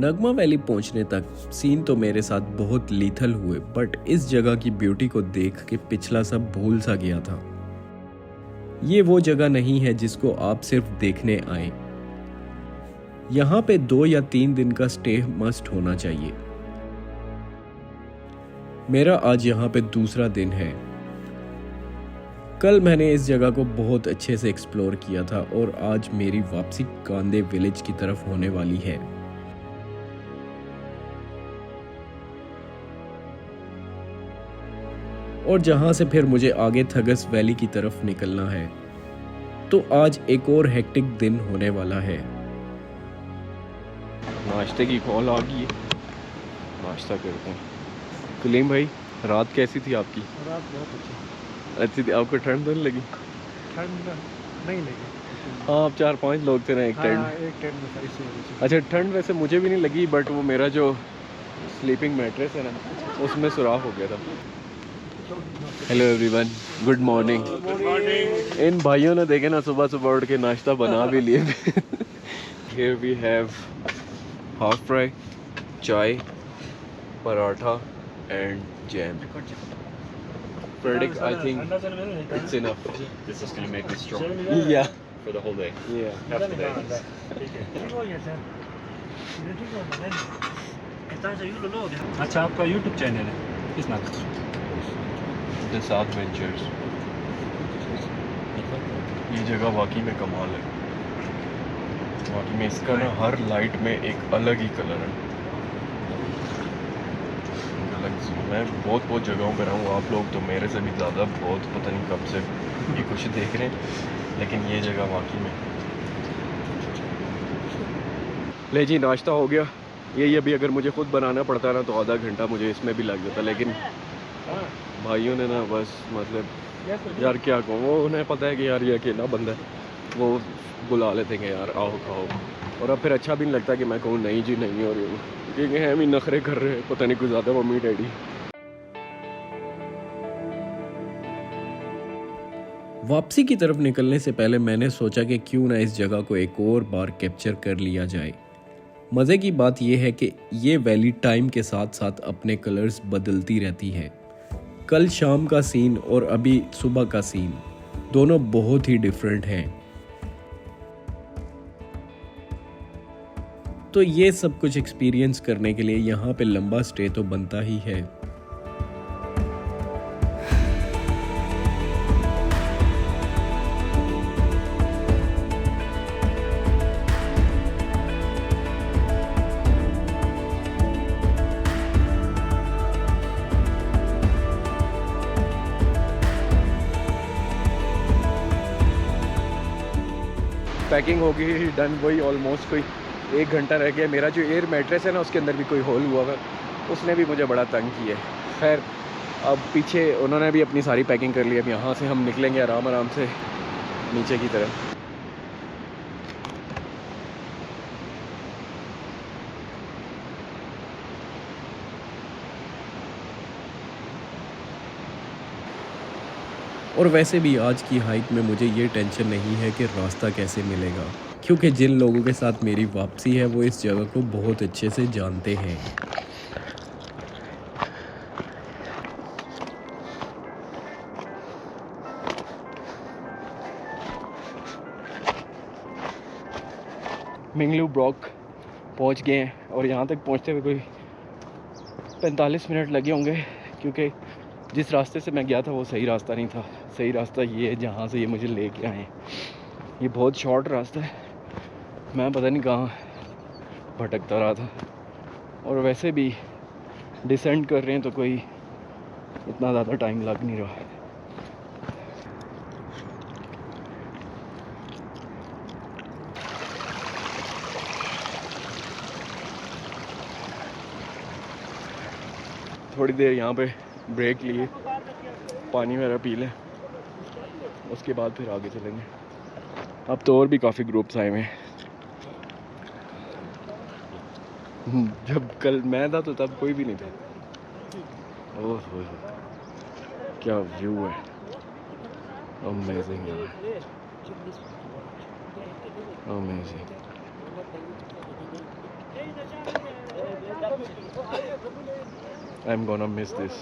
नगमा valley पहुंचने तक scene तो मेरे साथ बहुत लीथल हुए, बट इस जगह की ब्यूटी को देख के पिछला सब भूल सा गया था। ये वो जगह नहीं है जिसको आप सिर्फ देखने आए। यहाँ पे 2 या 3 दिन का स्टे मस्ट होना चाहिए। मेरा आज यहाँ पे दूसरा दिन है। कल मैंने इस जगह को बहुत अच्छे से एक्सप्लोर किया था और आज मेरी वापसी कांदे विलेज की तरफ होने वाली है। और जहां से फिर मुझे आगे थगस वैली की तरफ निकलना है। तो आज एक और हेक्टिक दिन होने वाला है। नाश्ते की कॉल आ गई है, नाश्ता करते हैं। कलीम भाई, रात कैसी थी आपकी? रात बहुत अच्छी थी। आपको ठंड तो नहीं लगी? ठंड नहीं लगी। हाँ, आप 4-5 लोग थे ना एक टेंट में। एक टेंट में सारी। अच्छा, ठंड वैसे मुझे भी नहीं लगी, बट वो मेरा जो स्लीपिंग मैट्रेस है ना, उसमें सुराख हो गया था। Hello everyone, good morning. इन भाइयों ने देखे ना सुबह सुबह उठ के नाश्ता बना भी लिए। Here we have half fry, चाय, paratha and jam. Verdict, I think it's enough. This is going to make me strong Yeah. for the whole day. Yeah. Half the day. अच्छा, आपका YouTube चैनल है किस नाम से? The South Ventures. ये जगह वाकई में कमाल है। वाकई में इसका ना हर लाइट में एक अलग ही कलर है। मैं बहुत जगहों पर हूँ, आप लोग तो मेरे से भी ज़्यादा बहुत पता नहीं कब से ये कुछ देख रहे हैं, लेकिन ये जगह वाकई में। ले जी, नाश्ता हो गया। यही अभी अगर मुझे खुद बनाना पड़ता ना तो आधा घंटा मुझे इसमें भी लग जाता, लेकिन भाइयों ने ना बस मतलब यार क्या कहूँ, वो उन्हें पता है कि यार ये अकेला बंदा है, वो बुला लेते हैं यार आओ खाओ। और अब फिर अच्छा भी नहीं लगता कि मैं कहूँ नहीं जी नहीं, और क्योंकि हम ही नखरे कर रहे हैं, पता नहीं कुछ ज़्यादा मम्मी डैडी। वापसी की तरफ निकलने से पहले मैंने सोचा कि क्यों ना इस जगह को एक और बार कैप्चर कर लिया जाए। मज़े की बात यह है कि ये वैली टाइम के साथ साथ अपने कलर्स बदलती रहती है। कल शाम का सीन और अभी सुबह का सीन दोनों बहुत ही डिफरेंट हैं। तो ये सब कुछ एक्सपीरियंस करने के लिए यहाँ पे लंबा स्टे तो बनता ही है। पैकिंग हो गई डन, वही ऑलमोस्ट कोई 1 घंटा रह गया। मेरा जो एयर मैट्रेस है ना, उसके अंदर भी कोई होल हुआ है, उसने भी मुझे बड़ा तंग किया है। खैर, अब पीछे उन्होंने भी अपनी सारी पैकिंग कर ली। अब यहाँ से हम निकलेंगे आराम से नीचे की तरफ। और वैसे भी आज की हाइक में मुझे ये टेंशन नहीं है कि रास्ता कैसे मिलेगा, क्योंकि जिन लोगों के साथ मेरी वापसी है वो इस जगह को बहुत अच्छे से जानते हैं। मिंगलू ब्रॉक पहुंच गए हैं और यहाँ तक पहुँचते हुए कोई 45 मिनट लगे होंगे, क्योंकि जिस रास्ते से मैं गया था वो सही रास्ता नहीं था। सही रास्ता ये है जहाँ से ये मुझे लेके आए। ये बहुत शॉर्ट रास्ता है, मैं पता नहीं कहाँ भटकता रहा था। और वैसे भी डिसेंड कर रहे हैं तो कोई इतना ज़्यादा टाइम लग नहीं रहा। थोड़ी देर यहाँ पे ब्रेक लिए, पानी मेरा पी लें, उसके बाद फिर आगे चलेंगे। अब तो और भी काफ़ी ग्रुप्स आए हुए हैं। जब कल मैं था तो तब कोई भी नहीं था। ओह क्या व्यू है, अमेजिंग यार, amazing. I am gonna miss this.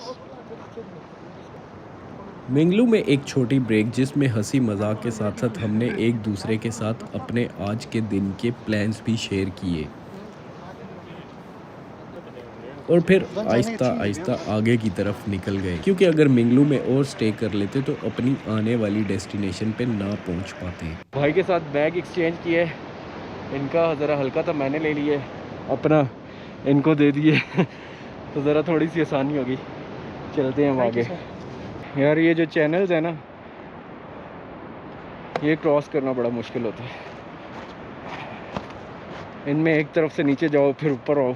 मिंगलू में एक छोटी ब्रेक जिसमें हंसी मजाक के साथ साथ हमने एक दूसरे के साथ अपने आज के दिन के प्लान्स भी शेयर किए और फिर आहिस्ता आहिस्ता आगे की तरफ निकल गए, क्योंकि अगर मिंगलू में और स्टे कर लेते तो अपनी आने वाली डेस्टिनेशन पे ना पहुंच पाते। भाई के साथ बैग एक्सचेंज किए, इनका ज़रा हल्का था, मैंने ले लिए अपना, इनको दे दिए तो ज़रा थोड़ी सी आसानी होगी। चलते हैं हम आगे। यार ये जो चैनल्स है ना, ये क्रॉस करना बड़ा मुश्किल होता है। इनमें एक तरफ से नीचे जाओ फिर ऊपर आओ।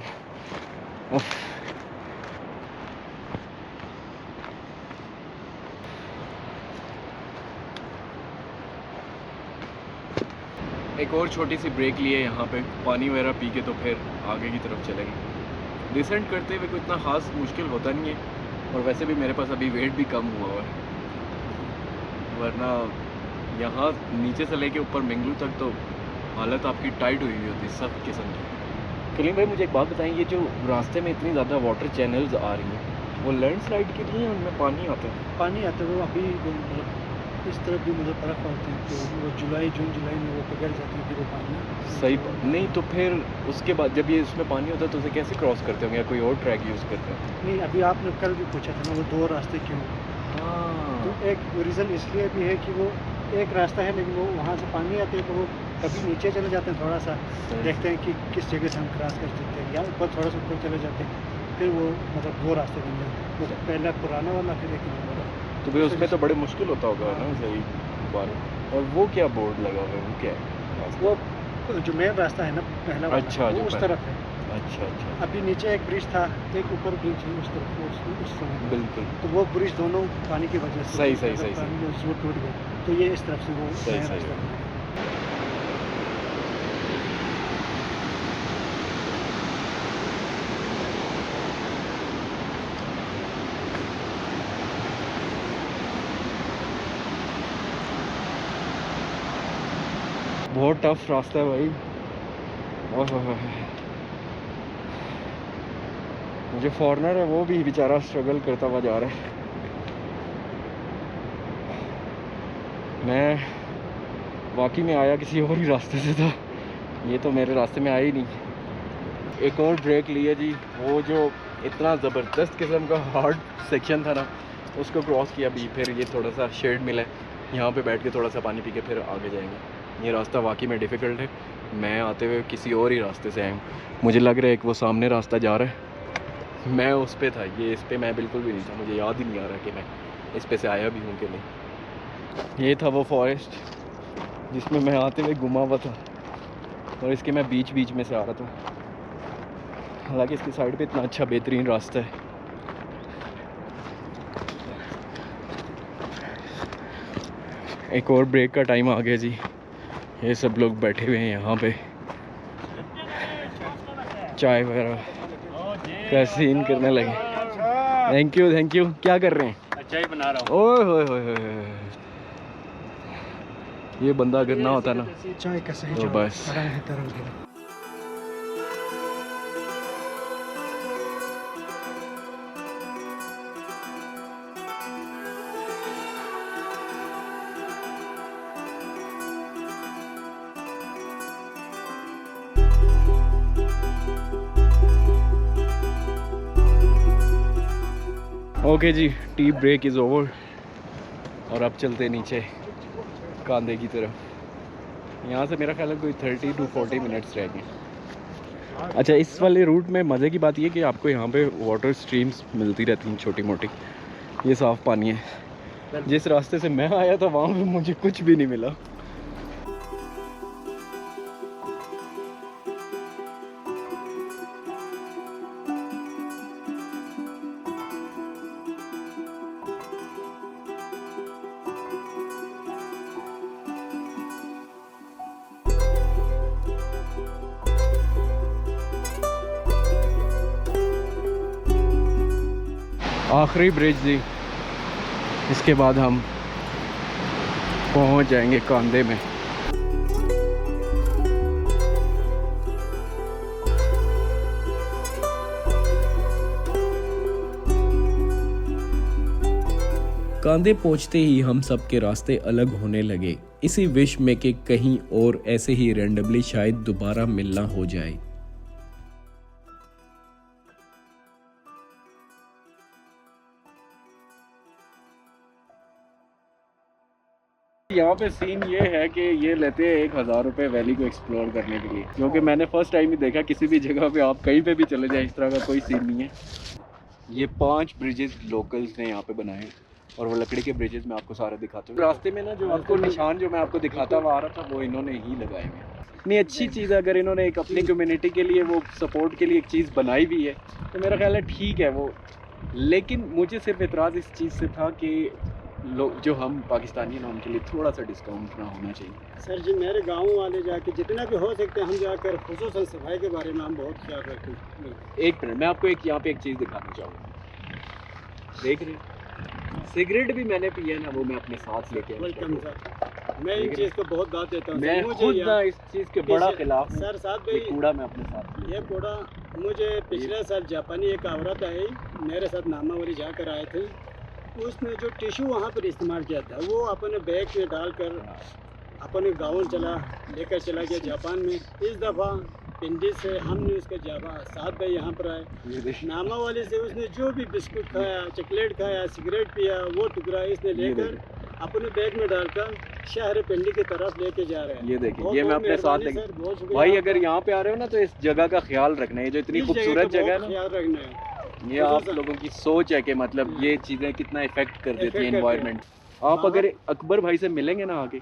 एक और छोटी सी ब्रेक लिए यहाँ पे, पानी वगैरह पी के तो फिर आगे की तरफ चलेंगे। डिसेंट करते हुए कोई इतना ख़ास मुश्किल होता नहीं है, और वैसे भी मेरे पास अभी वेट भी कम हुआ है, वरना यहाँ नीचे से लेके ऊपर मिंगलू तक तो हालत आपकी टाइट हुई हुई होती सब किस्म की। कलीम भाई मुझे एक बात बताएं, ये जो रास्ते में इतनी ज़्यादा वाटर चैनल्स आ रही हैं, वो लैंडस्लाइड के लिए उनमें पानी आता है? पानी आता है वो अभी इस तरफ भी मतलब बर्फ़ पड़ती है, तो वो जून जुलाई में वो पिघल जाती है फिर वो पानी। सही नहीं तो फिर उसके बाद जब ये इसमें पानी होता है तो उसे कैसे क्रॉस करते होंगे, या कोई और ट्रैक यूज़ करते हैं? नहीं, अभी आपने कल भी पूछा था ना वो दो रास्ते क्यों। हाँ, तो एक रीज़न इसलिए भी है कि वो एक रास्ता है, लेकिन वो वहाँ से पानी आते हैं तो वो कभी नीचे चले जाते हैं, थोड़ा सा देखते हैं कि किस जगह से हम क्रॉस कर सकते हैं, या ऊपर थोड़ा सा ऊपर चले जाते हैं, फिर वो मतलब दो रास्ते बन जाते हैं, वो पहला पुराना वाला फिर एक नया वाला। तो भाई उसमें तो बड़े मुश्किल होता होगा ना सही बार। और वो क्या बोर्ड लगा हुआ है, वो क्या है? वो जो मेन रास्ता है ना पहला वाला, अच्छा, वो जो उस तरफ है। अच्छा अच्छा, अभी नीचे एक ब्रिज था, एक ऊपर ब्रिज है उस तरफ, उस समय बिल्कुल तो वो ब्रिज दोनों पानी की वजह से सही, सही, सही, पानी में वो टूट गए, तो ये इस तरफ से वो सही, नया सही। रास्ता बना है। बहुत टफ रास्ता है भाई। ओह, जो फॉरेनर है वो भी बेचारा स्ट्रगल करता हुआ जा रहा है। मैं वाकई में आया किसी और ही रास्ते से था, ये तो मेरे रास्ते में आया ही नहीं। एक और ब्रेक लिए जी, वो जो इतना ज़बरदस्त किस्म का हार्ड सेक्शन था ना, उसको क्रॉस किया भी, फिर ये थोड़ा सा शेड मिला है, यहाँ पे बैठ के थोड़ा सा पानी पी के फिर आगे जाएंगे। ये रास्ता वाकई में डिफ़िकल्ट है, मैं आते हुए किसी और ही रास्ते से आया हूँ। मुझे लग रहा है एक वो सामने रास्ता जा रहा है, मैं उस पे था, ये इस पे मैं बिल्कुल भी नहीं था, मुझे याद ही नहीं आ रहा कि मैं इस पे से आया भी हूँ कि नहीं। ये था वो फॉरेस्ट जिसमें मैं आते हुए घुमा हुआ था, और इसके मैं बीच बीच में से आ रहा था। हालांकि इसकी साइड पे इतना अच्छा बेहतरीन रास्ता है। एक और ब्रेक का टाइम आ गया जी, ये सब लोग बैठे हुए हैं यहाँ पे, चाय वगैरह का सीन करने लगे। Thank you thank you. क्या कर रहे हैं? अच्छा ही बना रहा हूँ। ओए होए होए होए, ये बंदा अगर ना होता ना चाय का सही तो जवाब बस। बड़ा है तरह का। ओके जी, टी ब्रेक इज़ ओवर और अब चलते नीचे कांधे की तरफ। यहाँ से मेरा ख्याल है कोई 30 to 40 मिनट्स रह गए। अच्छा, इस वाले रूट में मज़े की बात ये कि आपको यहाँ पे वाटर स्ट्रीम्स मिलती रहती हैं छोटी मोटी, ये साफ़ पानी है। जिस रास्ते से मैं आया था वहाँ पे मुझे कुछ भी नहीं मिला। आखिरी ब्रिज जी, इसके बाद हम पहुंच जाएंगे कांधे में। कांधे पहुंचते ही हम सब के रास्ते अलग होने लगे, इसी विश में कि कहीं और ऐसे ही रैंडमली शायद दोबारा मिलना हो जाए। यहाँ पे सीन ये है कि ये लेते हैं 1000 रुपये वैली को एक्सप्लोर करने के लिए, क्योंकि मैंने फर्स्ट टाइम ही देखा किसी भी जगह पे आप कहीं पे भी चले जाए इस तरह का कोई सीन नहीं है। ये 5 ब्रिजेस लोकल्स ने यहाँ पे बनाए हैं और वो लकड़ी के ब्रिजेस मैं आपको सारे दिखाता हूँ। रास्ते में ना जो आपको निशान जो मैं आपको दिखाता हुआ आ रहा था वो इन्होंने ही लगाए हुए हैं। इतनी अच्छी चीज़ है, अगर इन्होंने एक अपनी कम्युनिटी के लिए वो सपोर्ट के लिए एक चीज़ बनाई भी है तो मेरा ख्याल है ठीक है वो। लेकिन मुझे सिर्फ एतराज़ इस चीज़ से था कि लोग जो हम पाकिस्तानी हैं उनके लिए थोड़ा सा डिस्काउंट ना होना चाहिए। सर जी मेरे गांव वाले जाके जितना भी हो सकते हैं हम जाकर खुसूसन सफाई के बारे में हम बहुत ख्याल रखते हैं। एक मिनट, मैं आपको एक यहाँ पे एक चीज़ दिखाना चाहूँगा। देख रहे हैं? सिगरेट भी मैंने पी है ना, वो मैं अपने साथ लेके आया। वेलकम सर, मैं इन चीज़ को बहुत दाद देता हूँ। मैं खुद ना इस चीज़ के बड़ा खिलाफ हूँ। सर साहब ये भाई कूड़ा मैं अपने साथ ये कूड़ा मुझे पिछले साल जापानी एक औरत आई मेरे साथ नामावली जाकर आए थे, उसने जो टिश्यू वहाँ पर इस्तेमाल किया था वो अपने बैग में डालकर अपने गाँव लेकर चला गया जापान में। इस दफ़ा पिंडी से हमने उसका साथ भाई यहाँ पर आए नामा वाले से उसने जो भी बिस्कुट खाया, चॉकलेट खाया, सिगरेट पिया, वो टुकड़ा इसने लेकर अपने बैग में डालकर शहर पिंडी की तरफ लेके जा रहे हैं। ये देखिए, ये मैं अपने साथ लेके भाई अगर यहाँ पे आ रहे हो ना तो इस जगह का ख्याल रखना है। ये जो इतनी खूबसूरत जगह है ना, ख्याल रखना है। ये आप लोगों की सोच है कि मतलब ये चीज़ें कितना इफेक्ट कर देती हैं एनवायरनमेंट। आप अगर अकबर भाई से मिलेंगे ना आगे,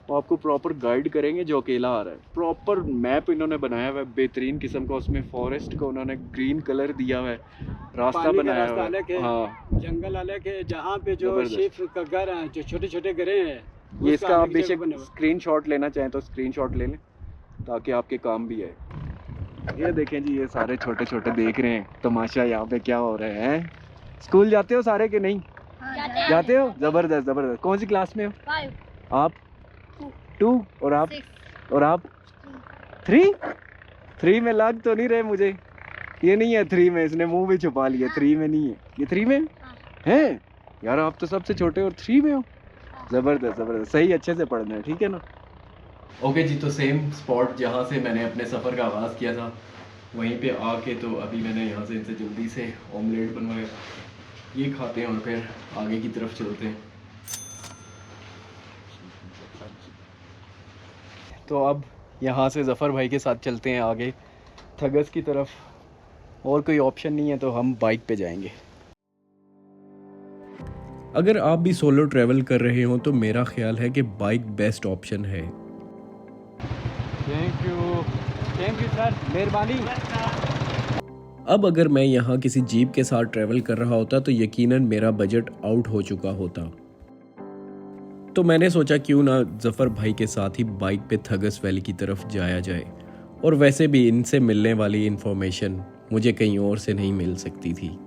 वो आपको प्रॉपर गाइड करेंगे जो अकेला आ रहा है। प्रॉपर मैप इन्होंने बनाया हुआ है बेहतरीन किस्म का, उसमें फॉरेस्ट को उन्होंने ग्रीन कलर दिया हुआ है, रास्ता बनाया हुआ है। हाँ, जंगल अलग है, जहाँ पे जो शिप का घर है, जो छोटे छोटे घरे हैं, ये इसका आप बेशक स्क्रीनशॉट लेना चाहें तो स्क्रीनशॉट ले लें ताकि आपके काम भी आए। ये देखें जी, ये सारे छोटे छोटे देख रहे हैं तमाशा यहाँ पे क्या हो रहा है। स्कूल जाते हो सारे के नहीं? जाते हो? जबरदस्त जबरदस्त। कौन सी क्लास में हो? 5 आप 2 और आप 6 और आप 3 में लग तो नहीं रहे मुझे। ये नहीं है 3 में, इसने मुंह भी छुपा लिया। 3 में नहीं है, ये 3 में है यार। आप तो सबसे छोटे और 3 में हो। ज़बरदस्त ज़बरदस्त, सही, अच्छे से पढ़ना है, ठीक है ना। ओके जी, तो सेम स्पॉट जहाँ से मैंने अपने सफ़र का आगाज़ किया था वहीं पे आके तो अभी मैंने यहाँ से इनसे जल्दी से ऑमलेट बनवाया, ये खाते हैं और फिर आगे की तरफ चलते हैं। तो अब यहाँ से ज़फ़र भाई के साथ चलते हैं आगे थगस की तरफ। और कोई ऑप्शन नहीं है तो हम बाइक पे जाएंगे। अगर आप भी सोलो ट्रैवल कर रहे हो तो मेरा ख्याल है कि बाइक बेस्ट ऑप्शन है। थैंक यू सर, मेहरबानी। अब अगर मैं यहाँ किसी जीप के साथ ट्रैवल कर रहा होता तो यकीनन मेरा बजट आउट हो चुका होता। तो मैंने सोचा क्यों ना जफ़र भाई के साथ ही बाइक पे थगस वैली की तरफ जाया जाए। और वैसे भी इनसे मिलने वाली इन्फॉर्मेशन मुझे कहीं और से नहीं मिल सकती थी।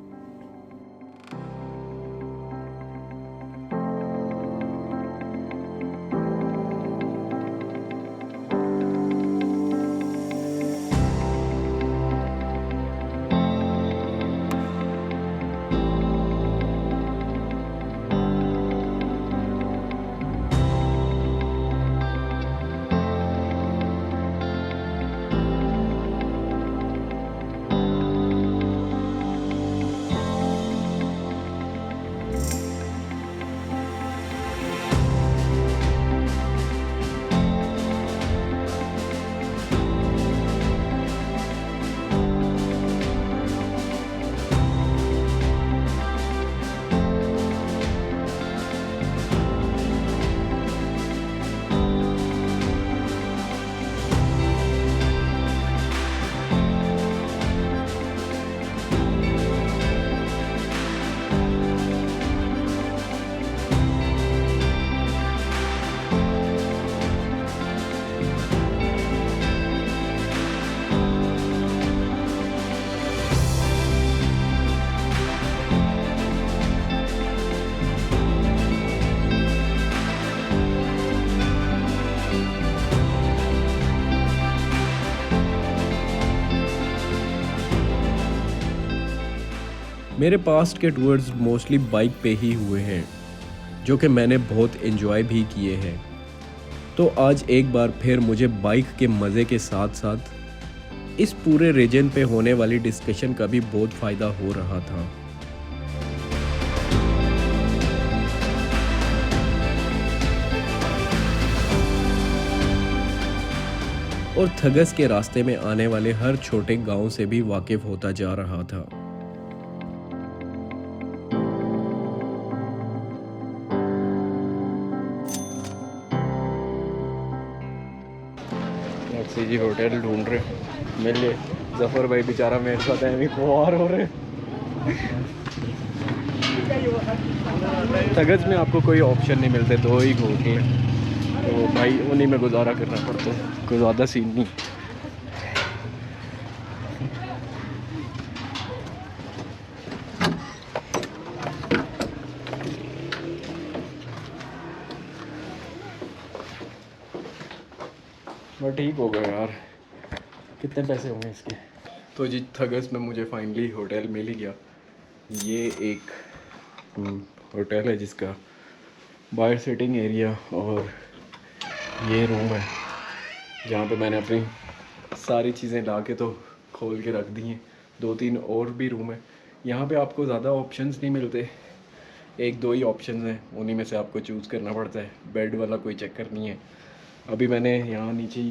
मेरे पास्ट के टूर्स मोस्टली बाइक पे ही हुए हैं। जो कि मैंने बहुत एंजॉय भी किए हैं। तो आज एक बार फिर मुझे बाइक के मज़े के साथ साथ इस पूरे रीजन पे होने वाली डिस्कशन का भी बहुत फ़ायदा हो रहा था। और थगस के रास्ते में आने वाले हर छोटे गांव से भी वाकिफ होता जा रहा था। जी होटल ढूंढ रहे मिल गए। जफर भाई बेचारा मेरे साथ है खुआर हो रहे। थगस में आपको कोई ऑप्शन नहीं मिलते, 2 ही होटल हैं, तो भाई उन्हीं में गुजारा करना पड़ता है, कोई ज़्यादा सीन नहीं। बट ठीक हो गया यार, कितने पैसे होंगे इसके। तो जी थगस में मुझे फाइनली होटल मिल ही गया। ये एक होटल है जिसका बाहर सिटिंग एरिया और ये रूम है जहाँ पे मैंने अपनी सारी चीज़ें ला के तो खोल के रख दी हैं। 2-3 और भी रूम है। यहाँ पे आपको ज़्यादा ऑप्शंस नहीं मिलते, 1-2 ही ऑप्शंस हैं, उन्हीं में से आपको चूज़ करना पड़ता है। बेड वाला कोई चक्कर नहीं है। अभी मैंने यहाँ नीचे ही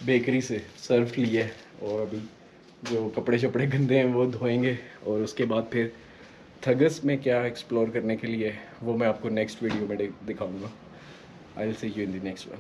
बेकरी से सर्फ लिया है और अभी जो कपड़े शपड़े गंदे हैं वो धोएंगे और उसके बाद फिर थगस में क्या एक्सप्लोर करने के लिए वो मैं आपको नेक्स्ट वीडियो में दिखाऊंगा। I will see you in the next one.